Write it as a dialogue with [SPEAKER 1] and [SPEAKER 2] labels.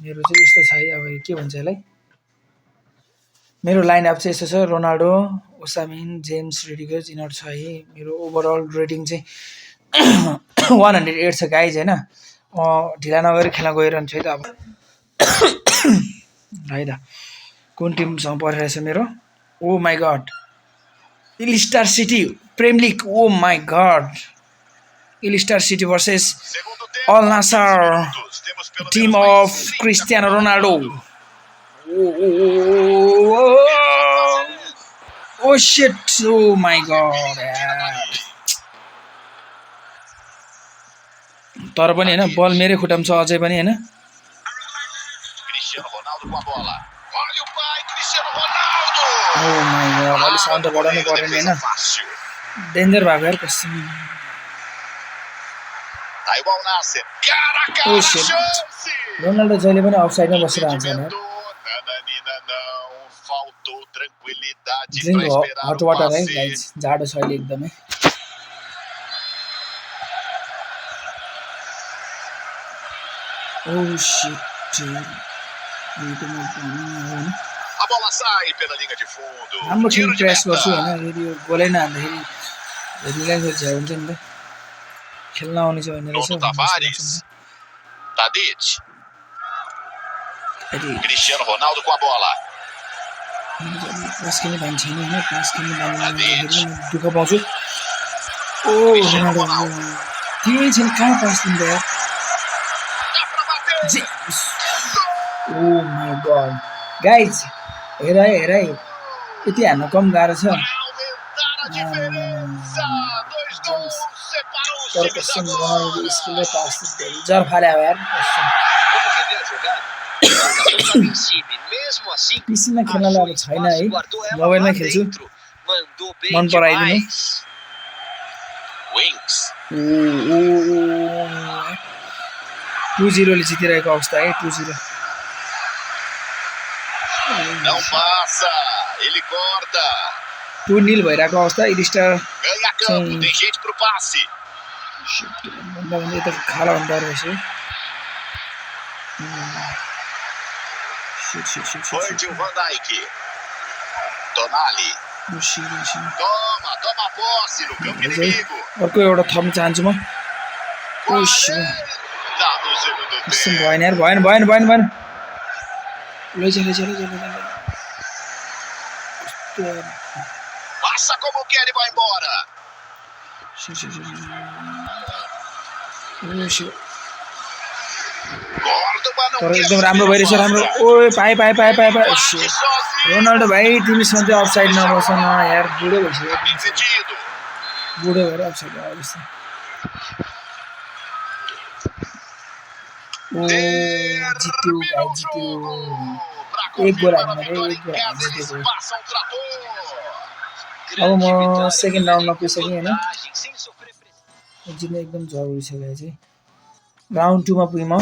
[SPEAKER 1] मेरो चाहिँ यस्तो छ है अब के भन्छ यसलाई मेरो लाइनअप चाहिँ यस्तो छ रोनाल्डो ओसामिन जेम्स रेडिगर्स यिनीहरू छ है मेरो ओभरअल रेटिङ चाहिँ 108 छ गाइज हैन ढिला नगरी खेल्न गइरहन्छु है त अब है त कुन टिमसँग परिरहेछ मेरो oh my god Leicester City Premier League oh my god Leicester City versus Al Nassr team of Cristiano Ronaldo Oh shit! Oh my god! तर पनि हैन बल मेरै खुट्टामा छ अझै पनि हैन
[SPEAKER 2] Cristiano Ronaldo com a bola. Olha o pai, Cristiano Ronaldo!
[SPEAKER 1] Oh my god! अलि साउन्ड बढाउनु पर्यो नि हैन डेन्जर भएको यार कसम
[SPEAKER 2] Tá igual o Nasser. Cara a
[SPEAKER 1] Oh
[SPEAKER 2] cara,
[SPEAKER 1] shit!
[SPEAKER 2] chance!
[SPEAKER 1] Ronaldo जहिले पनि अफसाइडमा बसिरहन्छ हैन
[SPEAKER 2] Nananina não, faltou tranquilidade
[SPEAKER 1] ड्रिङ्क
[SPEAKER 2] pra esperar
[SPEAKER 1] हट
[SPEAKER 2] o
[SPEAKER 1] वाटर है
[SPEAKER 2] passe.
[SPEAKER 1] गाइज जाडो छ अहिले एकदमै Oh shit!
[SPEAKER 2] A bola sai pela linha de fundo.
[SPEAKER 1] राम्रो खेल
[SPEAKER 2] Tiro de
[SPEAKER 1] प्रेस गर्छु
[SPEAKER 2] meta.
[SPEAKER 1] हैन फेरि यो गोलै नहाल्दाखेरि हेर्नेलाई झ्याउ हुन्छ नि त खेल्न आउने चाहिँ होइन रहेछ
[SPEAKER 2] Nuno Tavares. Tadic. Cristiano Ronaldo com a bola.
[SPEAKER 1] Pass खेल्ने बानी छैन होइन पास खेल्ने बानी दुःख पाउँछु ओ रोनाल्डो त्यही छैन कहाँ पास दिन्छ यार ओ माई गड गाइज हेर है यति हान्न कम गाह्रो छ तर कसम रोनाल्डो स्किलले पास जर फाले अब यार पिसीमा खेल्नलाई अब छैन है मोबाइलमै खेल्छु मन पराइदिनु
[SPEAKER 2] Wings.
[SPEAKER 1] 2-0 ले जितिरहेको अवस्था है 2-0
[SPEAKER 2] Não passa. Ele corta.
[SPEAKER 1] 2-0 भइरहेको अवस्था इलिस्टार
[SPEAKER 2] Ganha campo. Tem gente pro passe.
[SPEAKER 1] भन्दा भने यता खाला भन्दा रहेछ
[SPEAKER 2] Virgil van Dijk. Tonali. Toma a posse no campo inimigo.
[SPEAKER 1] अर्को एउटा थप्न चाहन्छु म
[SPEAKER 2] Tá no segundo tempo.
[SPEAKER 1] भएन यार भएन लैजा
[SPEAKER 2] Passa como quer e vai embora. Córdoba não
[SPEAKER 1] तर
[SPEAKER 2] quer
[SPEAKER 1] एकदम राम्रो
[SPEAKER 2] subir
[SPEAKER 1] भइरहेछ
[SPEAKER 2] a
[SPEAKER 1] राम्रो
[SPEAKER 2] falta.
[SPEAKER 1] ओए पाए
[SPEAKER 2] Bate sozinho.
[SPEAKER 1] रोनाल्डो भाइ तिमीसँग चाहिँ अफसाइड नबस न यार बुढो भइसक्यो
[SPEAKER 2] Impedido.
[SPEAKER 1] बुढो भएर अफसाइड आएछ ओ जित्यो भाइ जित्यो एक गोल हाल्नु एक गोल जितेको अब म सेकेन्ड राउन्डमा पुगिसकेँ होइन जित्न एकदम जरुरी छ गाइस है राउन्ड 2 मा पुगेँ म